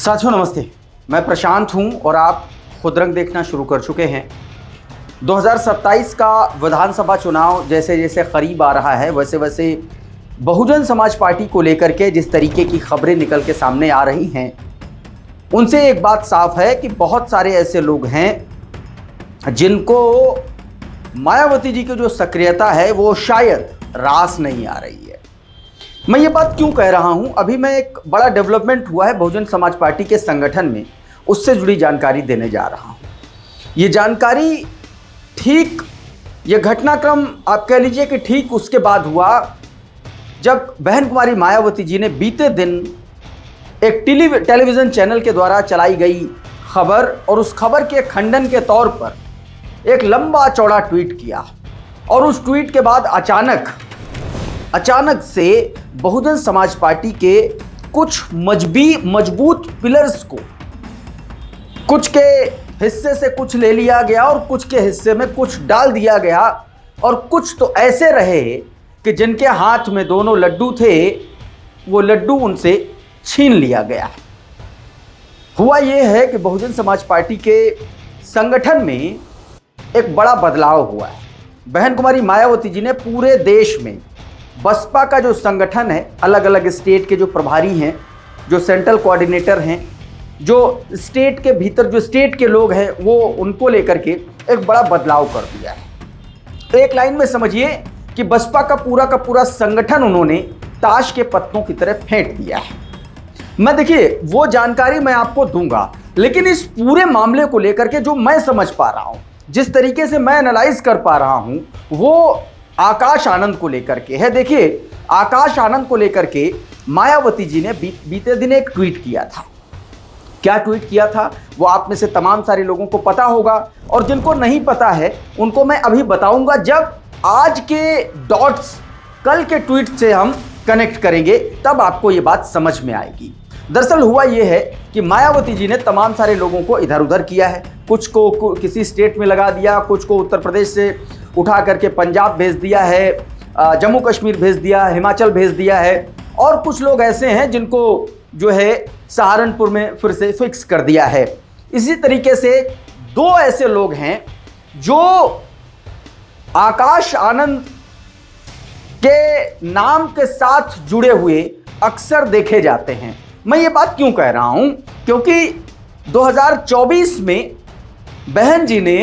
साथियों नमस्ते, मैं प्रशांत हूं और आप खुद रंग देखना शुरू कर चुके हैं। 2027 का विधानसभा चुनाव जैसे जैसे करीब आ रहा है वैसे वैसे बहुजन समाज पार्टी को लेकर के जिस तरीके की खबरें निकल के सामने आ रही हैं, उनसे एक बात साफ है कि बहुत सारे ऐसे लोग हैं जिनको मायावती जी की जो सक्रियता है वो शायद रास नहीं आ रही है। मैं ये बात क्यों कह रहा हूं, अभी मैं एक बड़ा डेवलपमेंट हुआ है बहुजन समाज पार्टी के संगठन में, उससे जुड़ी जानकारी देने जा रहा हूं। ये जानकारी ठीक, ये घटनाक्रम आप कह लीजिए कि ठीक उसके बाद हुआ जब बहन कुमारी मायावती जी ने बीते दिन एक टेलीविज़न चैनल के द्वारा चलाई गई खबर और उस खबर के खंडन के तौर पर एक लंबा चौड़ा ट्वीट किया। और उस ट्वीट के बाद अचानक से बहुजन समाज पार्टी के कुछ मजबूत पिलर्स को कुछ के हिस्से से कुछ ले लिया गया और कुछ के हिस्से में कुछ डाल दिया गया, और कुछ तो ऐसे रहे कि जिनके हाथ में दोनों लड्डू थे वो लड्डू उनसे छीन लिया गया। हुआ ये है कि बहुजन समाज पार्टी के संगठन में एक बड़ा बदलाव हुआ है। बहन कुमारी मायावती जी ने पूरे देश में बसपा का जो संगठन है, अलग अलग स्टेट के जो प्रभारी हैं, जो सेंट्रल कोऑर्डिनेटर हैं, जो स्टेट के भीतर जो स्टेट के लोग हैं, वो उनको लेकर के एक बड़ा बदलाव कर दिया है। एक लाइन में समझिए कि बसपा का पूरा संगठन उन्होंने ताश के पत्तों की तरह फेंक दिया है। मैं देखिए वो जानकारी मैं आपको दूंगा, लेकिन इस पूरे मामले को लेकर के जो मैं समझ पा रहा हूं, जिस तरीके से मैं एनालाइज कर पा रहा हूं, वो आकाश आनंद को लेकर के है। देखिए आकाश आनंद को लेकर के मायावती जी ने बीते दिन एक ट्वीट किया था। क्या ट्वीट किया था वो आप में से तमाम सारे लोगों को पता होगा, और जिनको नहीं पता है उनको मैं अभी बताऊंगा जब आज के डॉट्स कल के ट्वीट से हम कनेक्ट करेंगे, तब आपको ये बात समझ में आएगी। दरअसल हुआ ये है कि मायावती जी ने तमाम सारे लोगों को इधर उधर किया है। कुछ को किसी स्टेट में लगा दिया, कुछ को उत्तर प्रदेश से उठा करके पंजाब भेज दिया है, जम्मू कश्मीर भेज दिया, हिमाचल भेज दिया है, और कुछ लोग ऐसे हैं जिनको जो है सहारनपुर में फिर से फिक्स कर दिया है। इसी तरीके से दो ऐसे लोग हैं जो आकाश आनंद के नाम के साथ जुड़े हुए अक्सर देखे जाते हैं। मैं ये बात क्यों कह रहा हूं, क्योंकि 2024 में बहन जी ने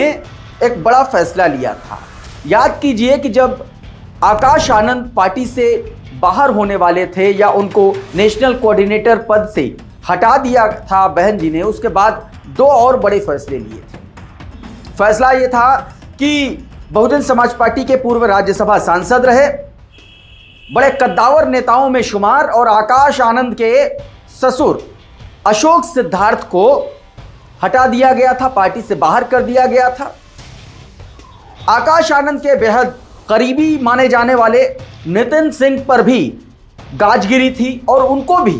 एक बड़ा फैसला लिया था। याद कीजिए कि जब आकाश आनंद पार्टी से बाहर होने वाले थे या उनको नेशनल कोऑर्डिनेटर पद से हटा दिया था बहन जी ने, उसके बाद दो और बड़े फैसले लिए थे। फैसला ये था कि बहुजन समाज पार्टी के पूर्व राज्यसभा सांसद रहे, बड़े कद्दावर नेताओं में शुमार, और आकाश आनंद के ससुर अशोक सिद्धार्थ को हटा दिया गया था, पार्टी से बाहर कर दिया गया था। आकाश आनंद के बेहद करीबी माने जाने वाले नितिन सिंह पर भी गाजगिरी थी और उनको भी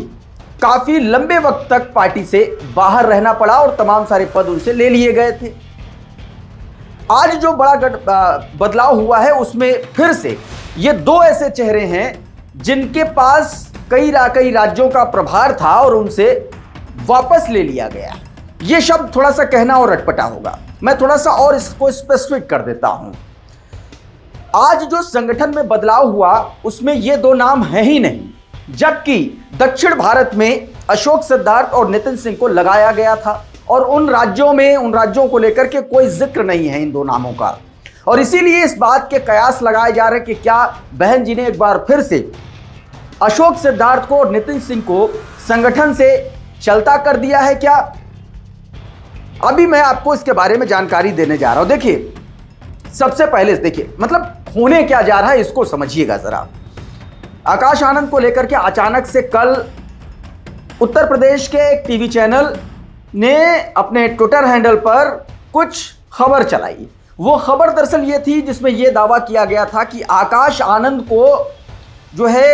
काफी लंबे वक्त तक पार्टी से बाहर रहना पड़ा और तमाम सारे पद उनसे ले लिए गए थे। आज जो बड़ा बदलाव हुआ है उसमें फिर से ये दो ऐसे चेहरे हैं जिनके पास कई राज्यों का प्रभार था और उनसे वापस ले लिया गया। ये शब्द थोड़ा सा कहना और अटपटा होगा, मैं थोड़ा सा और इसको स्पेसिफिक कर देता हूं। आज जो संगठन में बदलाव हुआ उसमें ये दो नाम हैं ही नहीं, जबकि दक्षिण भारत में अशोक सिद्धार्थ और नितिन सिंह को लगाया गया था, और उन राज्यों को लेकर के कोई जिक्र नहीं है इन दो नामों का। और इसीलिए इस बात के कयास लगाए जा रहे हैं कि क्या बहन जी ने एक बार फिर से अशोक सिद्धार्थ को और नितिन सिंह को संगठन से चलता कर दिया है क्या। अभी मैं आपको इसके बारे में जानकारी देने जा रहा हूं। देखिए सबसे पहले देखिए मतलब होने क्या जा रहा है इसको समझिएगा जरा। आकाश आनंद को लेकर के अचानक से कल उत्तर प्रदेश के एक टीवी चैनल ने अपने ट्विटर हैंडल पर कुछ खबर चलाई। वो खबर दरअसल ये थी जिसमें ये दावा किया गया था कि आकाश आनंद को जो है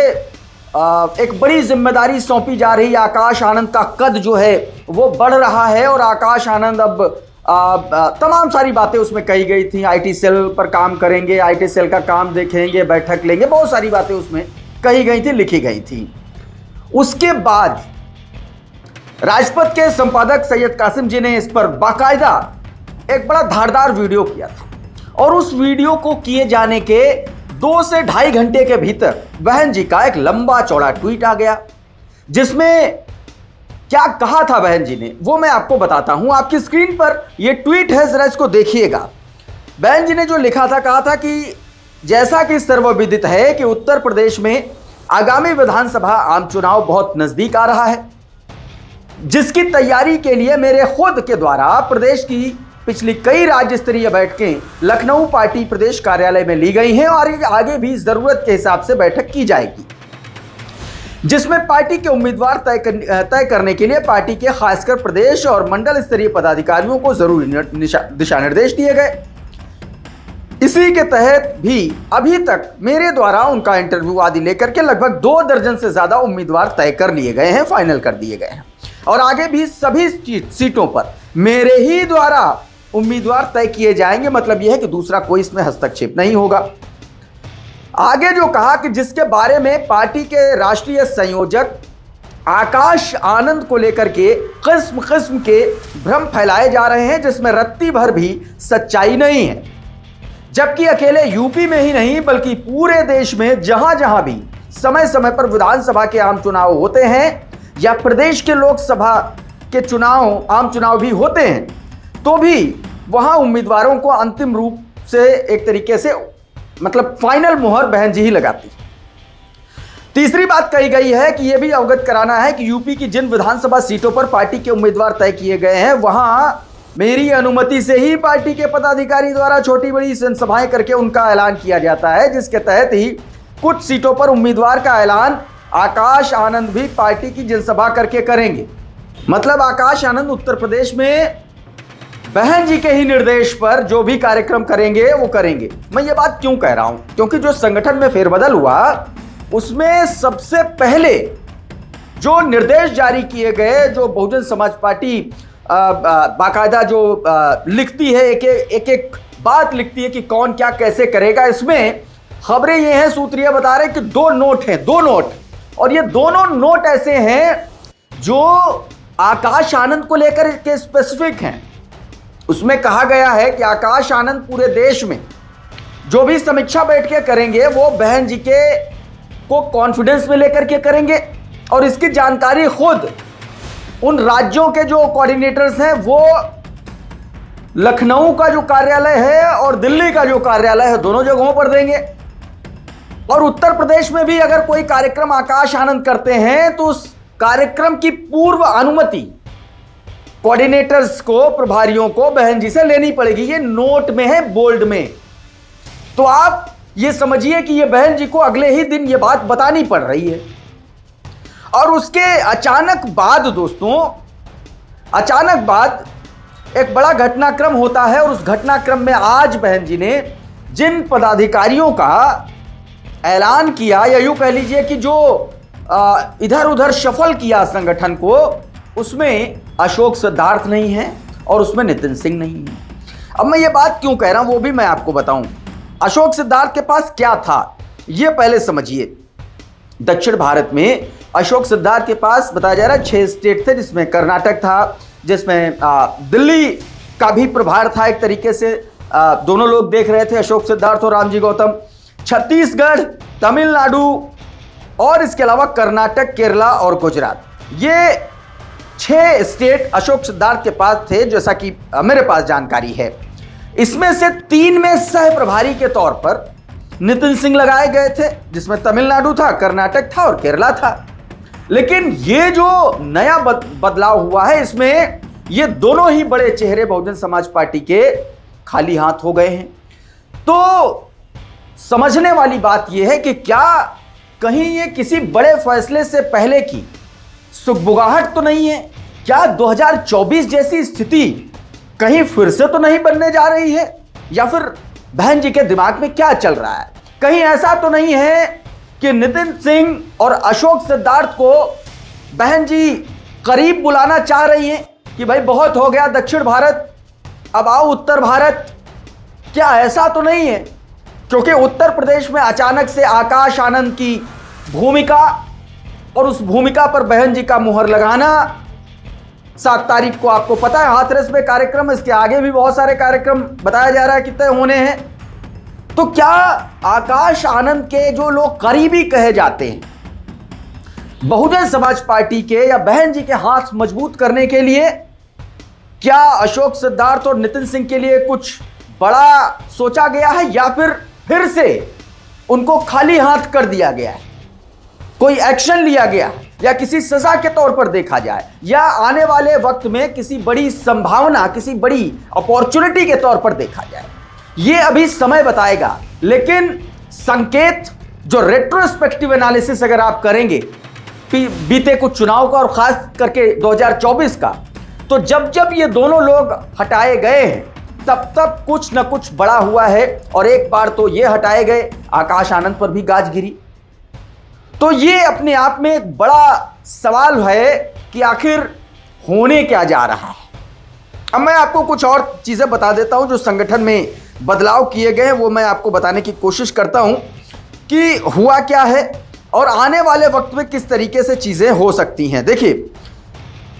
एक बड़ी जिम्मेदारी सौंपी जा रही है। आकाश आनंद का कद जो है वो बढ़ रहा है और आकाश आनंद अब तमाम सारी बातें उसमें कही गई थी। आईटी सेल पर काम करेंगे, आईटी सेल का काम देखेंगे, बैठक लेंगे, बहुत सारी बातें उसमें कही गई थी, लिखी गई थी। उसके बाद राजपथ के संपादक सैयद कासिम जी ने इस पर बाकायदा एक बड़ा धारदार वीडियो किया था और उस वीडियो को किए जाने के 2 से ढाई घंटे के भीतर बहन जी का एक लंबा चौड़ा ट्वीट आ गया, जिसमें क्या कहा था बहन जी ने वो मैं आपको बताता हूं। आपकी स्क्रीन पर यह ट्वीट है, जरा इसको देखिएगा। बहन जी ने जो लिखा था, कहा था कि जैसा कि सर्वविदित है कि उत्तर प्रदेश में आगामी विधानसभा आम चुनाव बहुत नजदीक आ रहा है, जिसकी तैयारी के लिए मेरे खुद के द्वारा प्रदेश की पिछली कई राज्य स्तरीय बैठकें लखनऊ पार्टी प्रदेश कार्यालय में ली गई हैं और आगे भी जरूरत के हिसाब से बैठक की जाएगी, जिसमें पार्टी के उम्मीदवार तय करने के लिए पार्टी के खासकर प्रदेश और मंडल स्तरीय पदाधिकारियों को जरूरी दिशा निर्देश दिए गए। इसी के तहत भी अभी तक मेरे द्वारा उनका इंटरव्यू आदि लेकर के लगभग 2 दर्जन से ज्यादा उम्मीदवार तय कर लिए गए हैं, फाइनल कर दिए गए हैं और आगे भी सभी सीटों पर मेरे ही द्वारा उम्मीदवार तय किए जाएंगे। मतलब यह है कि दूसरा कोई इसमें हस्तक्षेप नहीं होगा। आगे जो कहा कि जिसके बारे में पार्टी के राष्ट्रीय संयोजक आकाश आनंद को लेकर के किस्म किस्म के भ्रम फैलाए जा रहे हैं, जिसमें रत्ती भर भी सच्चाई नहीं है, जबकि अकेले यूपी में ही नहीं बल्कि पूरे देश में जहां जहां भी समय समय पर विधानसभा के आम चुनाव होते हैं या प्रदेश के लोकसभा के आम चुनाव भी होते हैं, तो भी वहां उम्मीदवारों को अंतिम रूप से एक तरीके से मतलब फाइनल मुहर बहन जी ही लगाती। तीसरी बात कही गई है कि यह भी अवगत कराना है कि यूपी की जिन विधानसभा सीटों पर पार्टी के उम्मीदवार तय किए गए हैं, वहां मेरी अनुमति से ही पार्टी के पदाधिकारी द्वारा छोटी बड़ी जनसभाएं करके उनका ऐलान किया जाता है, जिसके तहत ही कुछ सीटों पर उम्मीदवार का ऐलान आकाश आनंद भी पार्टी की जनसभा करके करेंगे। मतलब आकाश आनंद उत्तर प्रदेश में बहन जी के ही निर्देश पर जो भी कार्यक्रम करेंगे वो करेंगे। मैं ये बात क्यों कह रहा हूं, क्योंकि जो संगठन में फेरबदल हुआ उसमें सबसे पहले जो निर्देश जारी किए गए, जो बहुजन समाज पार्टी बाकायदा जो लिखती है, एक बात लिखती है कि कौन क्या कैसे करेगा, इसमें खबरें ये हैं, सूत्र ये बता रहे हैं कि 2 नोट हैं, 2 नोट, और ये दोनों नोट ऐसे हैं जो आकाश आनंद को लेकर के स्पेसिफिक हैं। उसमें कहा गया है कि आकाश आनंद पूरे देश में जो भी समीक्षा बैठकें करेंगे वो बहन जी को कॉन्फिडेंस में लेकर के करेंगे और इसकी जानकारी खुद उन राज्यों के जो कोऑर्डिनेटर्स हैं वो लखनऊ का जो कार्यालय है और दिल्ली का जो कार्यालय है दोनों जगहों पर देंगे। और उत्तर प्रदेश में भी अगर कोई कार्यक्रम आकाश आनंद करते हैं तो उस कार्यक्रम की पूर्व अनुमति कोऑर्डिनेटर्स को, प्रभारियों को बहन जी से लेनी पड़ेगी। ये नोट में है, बोल्ड में। तो आप ये समझिए कि ये बहन जी को अगले ही दिन ये बात बतानी पड़ रही है। और उसके अचानक बाद दोस्तों, अचानक बाद एक बड़ा घटनाक्रम होता है और उस घटनाक्रम में आज बहन जी ने जिन पदाधिकारियों का ऐलान किया, या यूं कह लीजिए कि जो इधर उधर शफल किया संगठन को, उसमें अशोक सिद्धार्थ नहीं है और उसमें नितिन सिंह नहीं है। अब मैं ये बात क्यों कह रहा हूं वो भी मैं आपको बताऊं। अशोक सिद्धार्थ के पास क्या था ये पहले समझिए। दक्षिण भारत में अशोक सिद्धार्थ के पास बताया जा रहा है 6 स्टेट थे, जिसमें कर्नाटक था, जिसमें दिल्ली का भी प्रभार था एक तरीके से। दोनों लोग देख रहे थे, अशोक सिद्धार्थ और रामजी गौतम। छत्तीसगढ़, तमिलनाडु और इसके अलावा कर्नाटक, केरला और गुजरात, ये 6 स्टेट अशोक सिद्धार्थ के पास थे, जैसा कि मेरे पास जानकारी है। इसमें से 3 में सह प्रभारी के तौर पर नितिन सिंह लगाए गए थे, जिसमें तमिलनाडु था, कर्नाटक था और केरला था। लेकिन ये जो नया बदलाव हुआ है, इसमें ये दोनों ही बड़े चेहरे बहुजन समाज पार्टी के खाली हाथ हो गए हैं। तो समझने वाली बात यह है कि क्या कहीं ये किसी बड़े फैसले से पहले की सुगबुगाहट तो नहीं है? क्या 2024 जैसी स्थिति कहीं फिर से तो नहीं बनने जा रही है? या फिर बहन जी के दिमाग में क्या चल रहा है? कहीं ऐसा तो नहीं है कि नितिन सिंह और अशोक सिद्धार्थ को बहन जी करीब बुलाना चाह रही हैं कि भाई बहुत हो गया दक्षिण भारत, अब आओ उत्तर भारत? क्या ऐसा तो नहीं है? क्योंकि उत्तर प्रदेश में अचानक से आकाश आनंद की भूमिका और उस भूमिका पर बहन जी का मुहर लगाना 7 तारीख को आपको पता है हाथरस में कार्यक्रम, इसके आगे भी बहुत सारे कार्यक्रम बताया जा रहा है कितने होने हैं। तो क्या आकाश आनंद के जो लोग करीबी कहे जाते हैं बहुजन समाज पार्टी के या बहन जी के हाथ मजबूत करने के लिए, क्या अशोक सिद्धार्थ और नितिन सिंह के लिए कुछ बड़ा सोचा गया है या फिर से उनको खाली हाथ कर दिया गया है, कोई एक्शन लिया गया है या किसी सजा के तौर पर देखा जाए या आने वाले वक्त में किसी बड़ी संभावना, किसी बड़ी अपॉर्चुनिटी के तौर पर देखा जाए, ये अभी समय बताएगा। लेकिन संकेत जो रेट्रोस्पेक्टिव एनालिसिस अगर आप करेंगे बीते कुछ चुनाव का और खास करके 2024 का, तो जब जब ये दोनों लोग हटाए गए हैं तब कुछ न कुछ बड़ा हुआ है। और एक बार तो ये हटाए गए, आकाश आनंद पर भी गाज गिरी। तो ये अपने आप में एक बड़ा सवाल है कि आखिर होने क्या जा रहा है। अब मैं आपको कुछ और चीजें बता देता हूं जो संगठन में बदलाव किए गए हैं, वो मैं आपको बताने की कोशिश करता हूं कि हुआ क्या है और आने वाले वक्त में किस तरीके से चीजें हो सकती हैं। देखिए,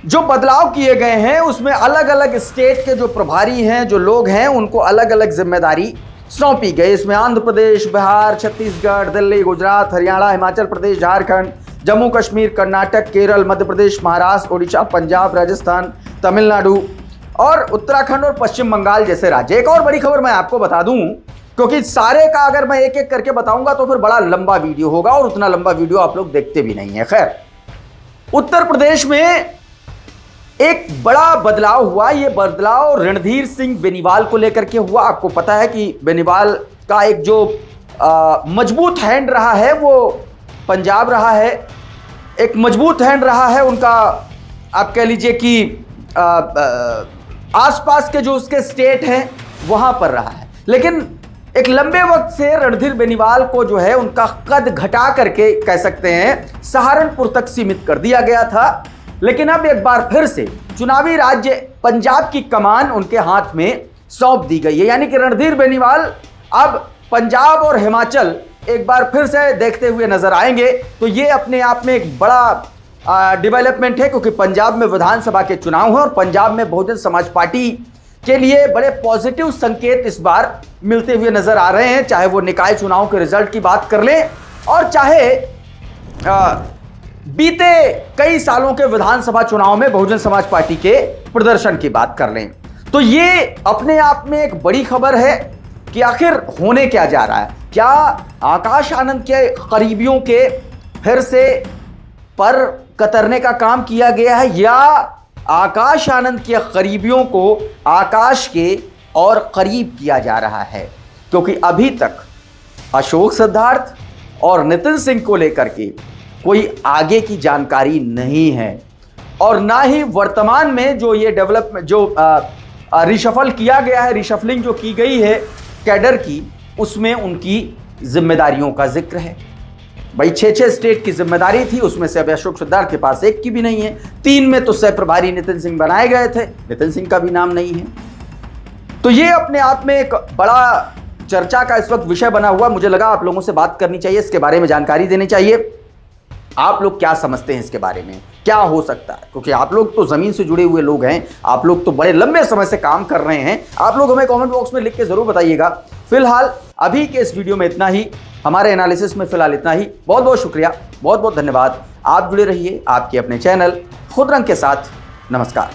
जो बदलाव किए गए हैं उसमें अलग अलग स्टेट के जो प्रभारी हैं, जो लोग हैं, उनको अलग अलग जिम्मेदारी सौंपी गई। इसमें आंध्र प्रदेश, बिहार, छत्तीसगढ़, दिल्ली, गुजरात, हरियाणा, हिमाचल प्रदेश, झारखंड, जम्मू कश्मीर, कर्नाटक, केरल, मध्य प्रदेश, महाराष्ट्र, उड़ीसा, पंजाब, राजस्थान, तमिलनाडु और उत्तराखंड और पश्चिम बंगाल जैसे राज्य। एक और बड़ी खबर मैं आपको बता दूं, क्योंकि सारे का अगर मैं एक एक करके बताऊंगा तो फिर बड़ा लंबा वीडियो होगा और उतना लंबा वीडियो आप लोग देखते भी नहीं है। खैर, उत्तर प्रदेश में एक बड़ा बदलाव हुआ। ये बदलाव रणधीर सिंह बेनीवाल को लेकर के हुआ। आपको पता है कि बेनीवाल का एक जो मजबूत हैंड रहा है वो पंजाब रहा है, एक मजबूत हैंड रहा है उनका, आप कह लीजिए कि आसपास के जो उसके स्टेट हैं वहां पर रहा है। लेकिन एक लंबे वक्त से रणधीर बेनीवाल को जो है उनका कद घटा करके कह सकते हैं सहारनपुर तक सीमित कर दिया गया था। लेकिन अब एक बार फिर से चुनावी राज्य पंजाब की कमान उनके हाथ में सौंप दी गई है, यानी कि रणधीर बेनीवाल अब पंजाब और हिमाचल एक बार फिर से देखते हुए नजर आएंगे। तो ये अपने आप में एक बड़ा डेवलपमेंट है, क्योंकि पंजाब में विधानसभा के चुनाव हैं और पंजाब में बहुजन समाज पार्टी के लिए बड़े पॉजिटिव संकेत इस बार मिलते हुए नजर आ रहे हैं, चाहे वो निकाय चुनाव के रिजल्ट की बात कर लें और चाहे बीते कई सालों के विधानसभा चुनाव में बहुजन समाज पार्टी के प्रदर्शन की बात कर लें। तो ये अपने आप में एक बड़ी खबर है कि आखिर होने क्या जा रहा है। क्या आकाश आनंद के करीबियों के फिर से पर कतरने का काम किया गया है या आकाश आनंद के करीबियों को आकाश के और करीब किया जा रहा है? क्योंकि अभी तक अशोक सिद्धार्थ और नितिन सिंह को लेकर के कोई आगे की जानकारी नहीं है और ना ही वर्तमान में जो ये डेवलपमेंट जो रिशफल किया गया है, रिशफलिंग जो की गई है कैडर की, उसमें उनकी जिम्मेदारियों का जिक्र है। भाई 6 स्टेट की जिम्मेदारी थी, उसमें से अब अशोक सिद्धार्थ के पास एक की भी नहीं है। 3 में तो सह प्रभारी नितिन सिंह बनाए गए थे, नितिन सिंह का भी नाम नहीं है। तो ये अपने आप में एक बड़ा चर्चा का इस वक्त विषय बना हुआ। मुझे लगा आप लोगों से बात करनी चाहिए, इसके बारे में जानकारी देनी चाहिए। आप लोग क्या समझते हैं इसके बारे में, क्या हो सकता है? क्योंकि आप लोग तो जमीन से जुड़े हुए लोग हैं, आप लोग तो बड़े लंबे समय से काम कर रहे हैं। आप लोग हमें कमेंट बॉक्स में लिख के जरूर बताइएगा। फिलहाल अभी के इस वीडियो में इतना ही, हमारे एनालिसिस में फिलहाल इतना ही। बहुत बहुत शुक्रिया, बहुत बहुत धन्यवाद। आप जुड़े रहिए आपके अपने चैनल खुदरंग के साथ। नमस्कार।